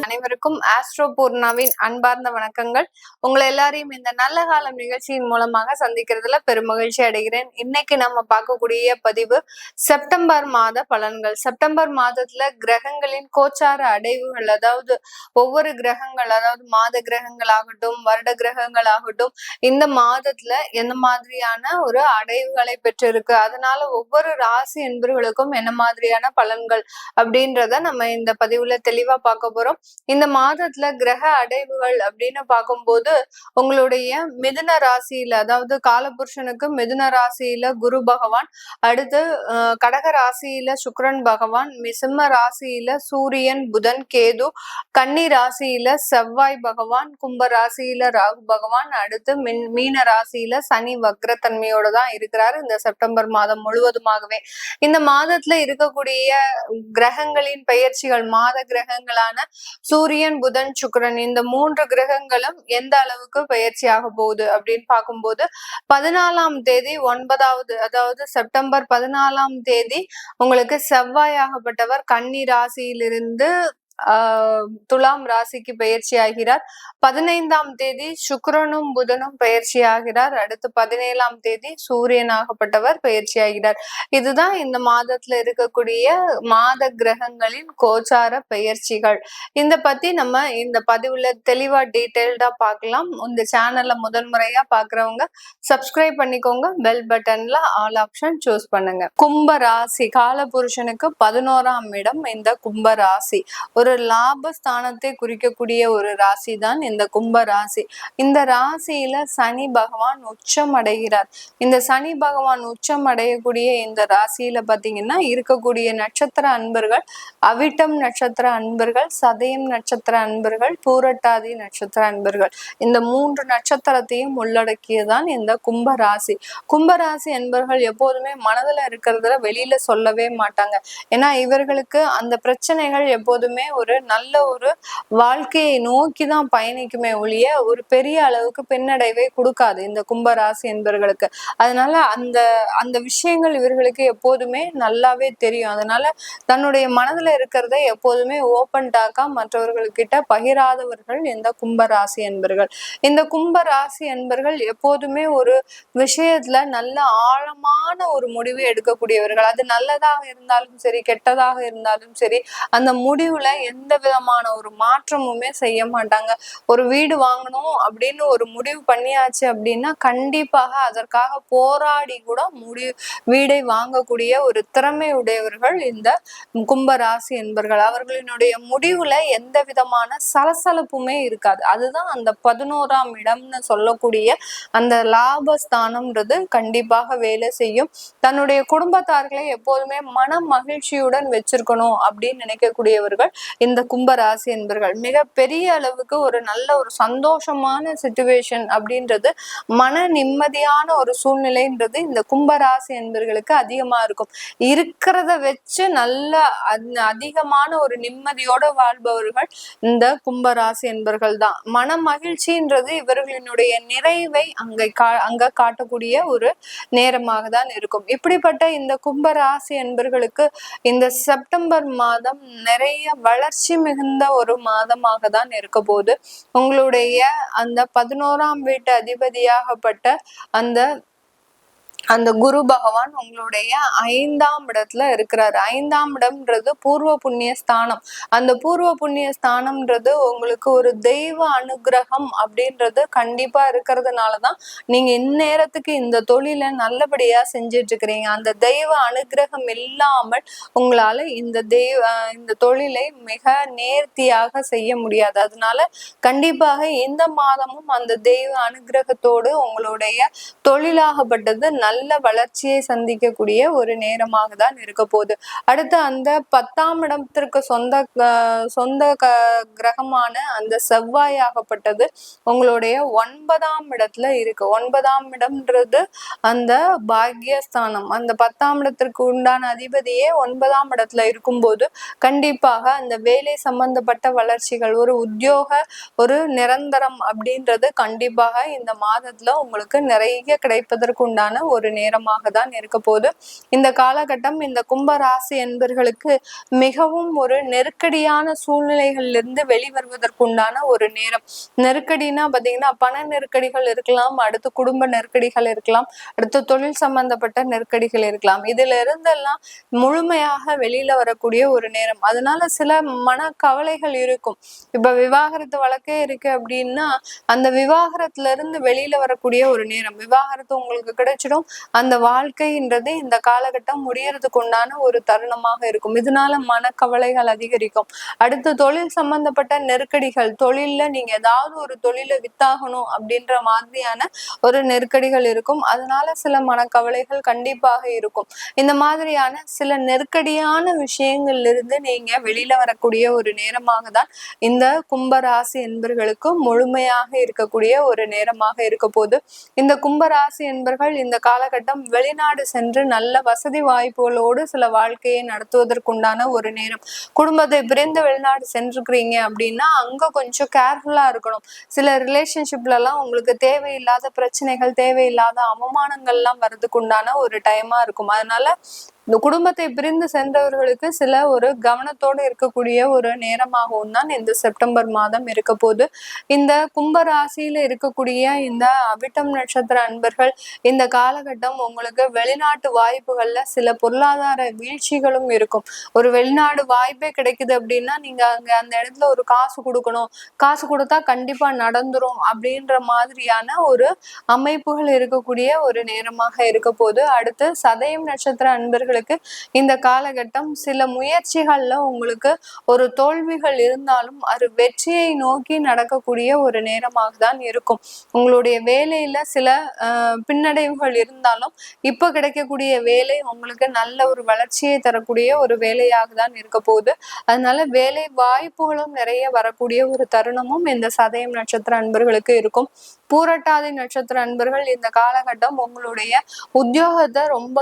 அனைவருக்கும் ஆஸ்ட்ரோ பூர்ணாவின் அன்பார்ந்த வணக்கங்கள். உங்களை எல்லாரையும் இந்த நல்ல காலம் நிகழ்ச்சியின் மூலமாக சந்திக்கிறதுல பெருமகிழ்ச்சி அடைகிறேன். இன்னைக்கு நம்ம பார்க்கக்கூடிய பதிவு செப்டம்பர் மாத பலன்கள். செப்டம்பர் மாதத்துல கிரகங்களின் கோச்சார அடைவுகள், அதாவது ஒவ்வொரு கிரகங்கள், அதாவது மாத கிரகங்கள் ஆகட்டும், வருட கிரகங்கள் ஆகட்டும், இந்த மாதத்துல எந்த மாதிரியான ஒரு அடைவுகளை பெற்றிருக்கு, அதனால ஒவ்வொரு ராசி என்பவர்களுக்கும் என்ன மாதிரியான பலன்கள் அப்படின்றத நம்ம இந்த பதிவுல தெளிவா பார்க்க போறோம். இந்த மாதத்துல கிரக அடைவுகள் அப்படின்னு பார்க்கும்போது உங்களுடைய மிதுன ராசியில, அதாவது காலபுருஷனுக்கு மிதுன ராசியில குரு பகவான், அடுத்து கடக ராசியில சுக்கிரன் பகவான், சிம்ம ராசியில சூரியன் புதன் கேது, கன்னி ராசியில செவ்வாய் பகவான், கும்ப ராசியில ராகு பகவான், அடுத்து மீன ராசியில சனி வக்ரத்தன்மையோட தான் இருக்கிறாரு இந்த செப்டம்பர் மாதம் முழுவதுமாகவே. இந்த மாதத்துல இருக்கக்கூடிய கிரகங்களின் பெயர்ச்சிகள், மாத கிரகங்களான சூரியன் புதன் சுக்கிரன், இந்த 3 கிரகங்களும் எந்த அளவுக்கு பயிற்சி ஆக போகுது அப்படின்னு பார்க்கும்போது 14ஆம் தேதி 9வது, அதாவது செப்டம்பர் 14ஆம் தேதி உங்களுக்கு செவ்வாய் ஆகப்பட்டவர் கன்னி ராசியிலிருந்து துலாம் ராசிக்கு பயிற்சி ஆகிறார். 15ஆம் தேதி சுக்கிரனும் புதனும் பயிற்சி ஆகிறார். அடுத்து 17ஆம் தேதி சூரியனாகப்பட்டவர் பயிற்சி ஆகிறார். இதுதான் இந்த மாதத்துல இருக்கக்கூடிய மாத கிரகங்களின் கோச்சார பெயர்ச்சிகள். இந்த பத்தி நம்ம இந்த பதிவுல தெளிவா டீட்டெயில்டா பார்க்கலாம். இந்த சேனல்ல முதன்முறையா பாக்குறவங்க சப்ஸ்கிரைப் பண்ணிக்கோங்க, பெல் பட்டன்ல ஆல் ஆப்ஷன் சூஸ் பண்ணுங்க. கும்ப ராசி காலபுருஷனுக்கு 11ஆம் இடம் இந்த கும்ப ராசி. ஒரு லாபஸ்தானத்தை குறிக்கக்கூடிய ஒரு ராசி தான் இந்த கும்ப ராசி. இந்த ராசியில சனி பகவான் உச்சம் அடைகிறார். இந்த சனி பகவான் உச்சம் அடையக்கூடிய இந்த ராசியில பாத்தீங்கன்னா இருக்கக்கூடிய நட்சத்திர அன்பர்கள் அவிட்டம் நட்சத்திர அன்பர்கள், சதயம் நட்சத்திர அன்பர்கள், பூரட்டாதி நட்சத்திர அன்பர்கள், இந்த 3 நட்சத்திரத்தையும் உள்ளடக்கியதான் இந்த கும்ப ராசி. கும்பராசி என்பவர்கள் எப்போதுமே மனதுல இருக்கிறதுல வெளியில சொல்லவே மாட்டாங்க. ஏன்னா இவர்களுக்கு அந்த பிரச்சனைகள் எப்போதுமே ஒரு நல்ல ஒரு வாழ்க்கையை நோக்கிதான் பயணிக்குமே ஒழிய ஒரு பெரிய அளவுக்கு பின்னடைவை கொடுக்காது இந்த கும்பராசி என்பவர்களுக்கு. அதனால அந்த அந்த விஷயங்கள் இவர்களுக்கு எப்போதுமே நல்லாவே தெரியும். அதனால தன்னுடைய மனதுல இருக்கிறத எப்போதுமே ஓப்பன் டாக்கா மற்றவர்கள்கிட்ட பகிராதவர்கள் இந்த கும்பராசி என்பர்கள். இந்த கும்பராசி என்பர்கள் எப்போதுமே ஒரு விஷயத்துல நல்ல ஆழமான ஒரு முடிவு எடுக்கக்கூடியவர்கள். அது நல்லதாக இருந்தாலும் சரி, கெட்டதாக இருந்தாலும் சரி, அந்த முடிவுல எந்த விதமான ஒரு மாற்றமுமே செய்ய மாட்டாங்க. ஒரு வீடு வாங்கணும் அப்படின்னு ஒரு முடிவு பண்ணியாச்சு அப்படின்னா கண்டிப்பாக அதற்காக போராடி கூட வீடை வாங்கக்கூடிய ஒரு திறமை உடையவர்கள் இந்த கும்பராசி என்பர்கள். அவர்களினுடைய முடிவுல எந்த விதமான சலசலப்புமே இருக்காது. அதுதான் அந்த 11ஆம் இடம்னு சொல்லக்கூடிய அந்த லாபஸ்தானம்ன்றது கண்டிப்பாக வேலை செய்யும். தன்னுடைய குடும்பத்தார்களை எப்போதுமே மன மகிழ்ச்சியுடன் வச்சிருக்கணும் அப்படின்னு நினைக்கக்கூடியவர்கள் இந்த கும்பராசி என்பர்கள். மிக பெரிய அளவுக்கு ஒரு நல்ல ஒரு சந்தோஷமான சிச்சுவேஷன் அப்படின்றது, மன நிம்மதியான ஒரு சூழ்நிலைன்றது இந்த கும்பராசி என்பர்களுக்கு அதிகமா இருக்கும். இருக்கிறத வச்சு நல்ல அதிகமான ஒரு நிம்மதியோட வாழ்பவர்கள் இந்த கும்பராசி என்பர்கள் தான். மன மகிழ்ச்சின்றது இவர்களினுடைய நிறைவை அங்க காட்டக்கூடிய ஒரு நேரமாக தான் இருக்கும். இப்படிப்பட்ட இந்த கும்பராசி என்பர்களுக்கு இந்த செப்டம்பர் மாதம் நிறைய வளர்ச்சி மிகுந்த ஒரு மாதமாக தான் இருக்க போது. உங்களுடைய அந்த 11ஆம் வீட்டு அதிபதியாகப்பட்ட அந்த குரு பகவான் உங்களுடைய 5ஆம் இடத்துல இருக்கிறாரு. 5ஆம் இடம்ன்றது பூர்வ புண்ணிய ஸ்தானம். அந்த பூர்வ புண்ணிய ஸ்தானம்ன்றது உங்களுக்கு ஒரு தெய்வ அனுகிரகம் அப்படின்றது கண்டிப்பா இருக்கிறதுனாலதான் நீங்க இந்நேரத்துக்கு இந்த தொழிலை நல்லபடியா செஞ்சிட்டு இருக்கிறீங்க. அந்த தெய்வ அனுகிரகம் இல்லாமல் உங்களால இந்த தொழிலை மிக நேர்த்தியாக செய்ய முடியாது. அதனால கண்டிப்பாக இந்த மாதமும் அந்த தெய்வ அனுகிரகத்தோடு உங்களுடைய தொழிலாகப்பட்டது நல்ல வளர்ச்சியை சந்திக்கக்கூடிய ஒரு நேரமாக தான் இருக்க போகுது. அடுத்து அந்த 10ஆம் இடத்திற்கு சொந்த கிரகமான அந்த செவ்வாயாகப்பட்டது உங்களுடைய 9ஆம் இடத்துல இருக்கு. 9ஆம் இடம்ன்றது அந்த பாக்யஸ்தானம். அந்த 10ஆம் இடத்திற்கு உண்டான அதிபதியே 9ஆம் இடத்துல இருக்கும்போது கண்டிப்பாக அந்த வேலை சம்பந்தப்பட்ட வளர்ச்சிகள், ஒரு உத்தியோக ஒரு நிரந்தரம் அப்படின்றது கண்டிப்பாக இந்த மாதத்துல உங்களுக்கு நிறைய கிடைப்பதற்கு உண்டான ஒரு ஒரு நேரமாக தான் இருக்க போது. இந்த காலகட்டம் இந்த கும்பராசி என்பர்களுக்கு மிகவும் ஒரு நெருக்கடியான சூழ்நிலைகளிலிருந்து வெளிவருவதற்குண்டான ஒரு நேரம். நெருக்கடினா பாத்தீங்கன்னா பண நெருக்கடிகள் இருக்கலாம், அடுத்து குடும்ப நெருக்கடிகள் இருக்கலாம், அடுத்து தொழில் சம்பந்தப்பட்ட நெருக்கடிகள் இருக்கலாம். இதுல இருந்தெல்லாம் முழுமையாக வெளியில வரக்கூடிய ஒரு நேரம். அதனால சில மன கவலைகள் இருக்கும். இப்ப விவாகரத்து வழக்கே இருக்கு அப்படின்னா அந்த விவாகரத்துல இருந்து வெளியில வரக்கூடிய ஒரு நேரம். விவாகரத்து உங்களுக்கு கிடைச்சிடும். அந்த வாழ்க்கைன்றது இந்த காலகட்டம் முடியறதுக்கு உண்டான ஒரு தருணமாக இருக்கும். இதனால மனக்கவலைகள் அதிகரிக்கும். அடுத்து தொழில் சம்பந்தப்பட்ட நெருக்கடிகள், தொழில்ல நீங்க ஏதாவது ஒரு தொழிலை வித்தாகணும் அப்படின்ற மாதிரியான ஒரு நெருக்கடிகள் இருக்கும். அதனால சில மனக்கவலைகள் கண்டிப்பாக இருக்கும். இந்த மாதிரியான சில நெருக்கடியான விஷயங்கள்ல இருந்து நீங்க வெளியில வரக்கூடிய ஒரு நேரமாக தான் இந்த கும்பராசி என்பர்களுக்கு முழுமையாக இருக்கக்கூடிய ஒரு நேரமாக இருக்க போது. இந்த கும்பராசி என்பர்கள் இந்த காலகட்டம் வெளிநாடு சென்று நல்ல வசதி வாய்ப்புகளோடு சில வாழ்க்கையை நடத்துவதற்குண்டான ஒரு நேரம். குடும்பத்தை பிரிந்து வெளிநாடு சென்றிருக்கிறீங்க அப்படின்னா அங்க கொஞ்சம் கேர்ஃபுல்லா இருக்கணும். சில ரிலேஷன்ஷிப்ல எல்லாம் உங்களுக்கு தேவையில்லாத பிரச்சனைகள், தேவையில்லாத அவமானங்கள் எல்லாம் வர்றதுக்கு உண்டான ஒரு டைமா இருக்கும். அதனால இந்த குடும்பத்தை பிரிந்து சென்றவர்களுக்கு சில ஒரு கவனத்தோடு இருக்கக்கூடிய ஒரு நேரமாகவும் தான் இந்த செப்டம்பர் மாதம் இருக்க போது. இந்த கும்பராசியில இருக்கக்கூடிய இந்த அவிட்டம் நட்சத்திர அன்பர்கள் இந்த காலகட்டம் உங்களுக்கு வெளிநாட்டு வாய்ப்புகள்ல சில பொருளாதார வீழ்ச்சிகளும் இருக்கும். ஒரு வெளிநாடு வாய்ப்பே கிடைக்குது அப்படின்னா நீங்க அங்க அந்த இடத்துல ஒரு காசு கொடுக்கணும், காசு கொடுத்தா கண்டிப்பா நடந்துரும் அப்படின்ற மாதிரியான ஒரு அமைப்புகள் இருக்கக்கூடிய ஒரு நேரமாக இருக்க போது. அடுத்து சதயம் நட்சத்திர அன்பர்கள் இந்த காலகட்டம் சில முயற்சிகள்ல உங்களுக்கு ஒரு தோல்விகள் இருந்தாலும் அது வெற்றியை நோக்கி நடக்கக்கூடிய ஒரு நேரமாக தான் இருக்கும். உங்களுடைய வேலையில சில பின்னடைவுகள் இருந்தாலும் இப்ப கிடைக்கக்கூடிய வேலை உங்களுக்கு நல்ல ஒரு வளர்ச்சியை தரக்கூடிய ஒரு வேலையாக தான் இருக்க போகுது. அதனால வேலை வாய்ப்புகளும் நிறைய வரக்கூடிய ஒரு தருணமும் இந்த சதயம் நட்சத்திர அன்பர்களுக்கு இருக்கும். பூரட்டாதி நட்சத்திர அன்பர்கள் இந்த காலகட்டம் உங்களுடைய உத்தியோகத்தை ரொம்ப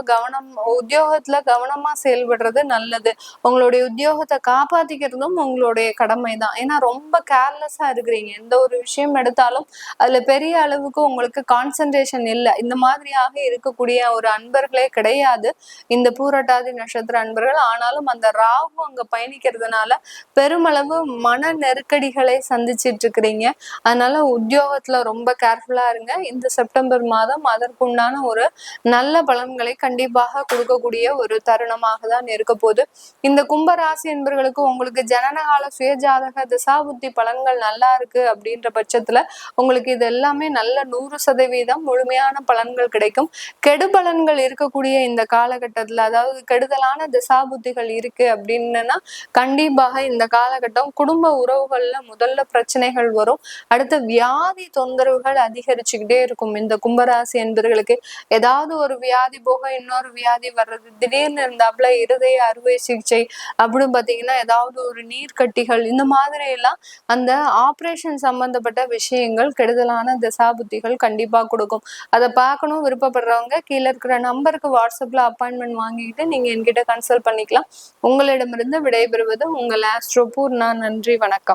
உத்தியோகத்துல கவனமா செயல்படுறது நல்லது. உங்களுடைய உத்தியோகத்தை காப்பாத்திக்கிறதும் உங்களுடைய கடமை தான். ஏன்னா ரொம்ப கேர்லெஸ்ஸா இருக்கிறீங்க. எந்த ஒரு விஷயம் எடுத்தாலும் அதுல பெரிய அளவுக்கு உங்களுக்கு கான்சென்ட்ரேஷன் இல்லை. இந்த மாதிரியாக இருக்கக்கூடிய ஒரு அன்பர்களே கிடையாது இந்த பூரட்டாதி நட்சத்திர அன்பர்கள். ஆனாலும் அந்த ராகு அங்க பயணிக்கிறதுனால பெருமளவு மன நெருக்கடிகளை சந்திச்சிட்டு இருக்கிறீங்க. அதனால உத்தியோகத்துல ரொம்ப கேர்ஃபுல்லா இருங்க. இந்த செப்டம்பர் மாதம் அதற்குண்டான ஒரு நல்ல பலன்களை கண்டிப்பாக கொடுக்கக்கூடிய ஒரு தருணமாக தான் இருக்க போது. இந்த கும்பராசி என்பவர்களுக்கு உங்களுக்கு ஜனனகால சுயஜாதக திசாபுத்தி பலன்கள் நல்லா இருக்கு அப்படின்ற பட்சத்துல உங்களுக்கு இது எல்லாமே நல்ல 100% முழுமையான பலன்கள் கிடைக்கும். கெடு பலன்கள் இருக்கக்கூடிய இந்த காலகட்டத்துல, அதாவது கெடுதலான திசாபுத்திகள் இருக்கு அப்படின்னா கண்டிப்பாக இந்த காலகட்டம் குடும்ப உறவுகள்ல முதல்ல பிரச்சனைகள் வரும். அடுத்து வியாதி தொந்தரவுகள் அதிகரிச்சுக்கிட்டே இருக்கும். இந்த கும்பராசி என்பவர்களுக்கு ஏதாவது ஒரு வியாதி போக இன்னொரு வியாதி வர்றது, திடீர்னு இருந்தாப்புல இருதய அறுவை சிகிச்சை அப்படின்னு பாத்தீங்கன்னா ஏதாவது ஒரு நீர்க்கட்டிகள், இந்த மாதிரி எல்லாம் அந்த ஆப்ரேஷன் சம்பந்தப்பட்ட விஷயங்கள் கெடுதலான திசாபுத்திகள் கண்டிப்பா கொடுக்கும். அதை பார்க்கணும் விருப்பப்படுறவங்க கீழே இருக்கிற நம்பருக்கு வாட்ஸ்அப்ல அப்பாயின்மெண்ட் வாங்கிக்கிட்டு நீங்க என்கிட்ட கன்சல்ட் பண்ணிக்கலாம். உங்களிடமிருந்து விடைபெறுவது உங்கள் ஆஸ்ட்ரோ பூர்ணா. நன்றி, வணக்கம்.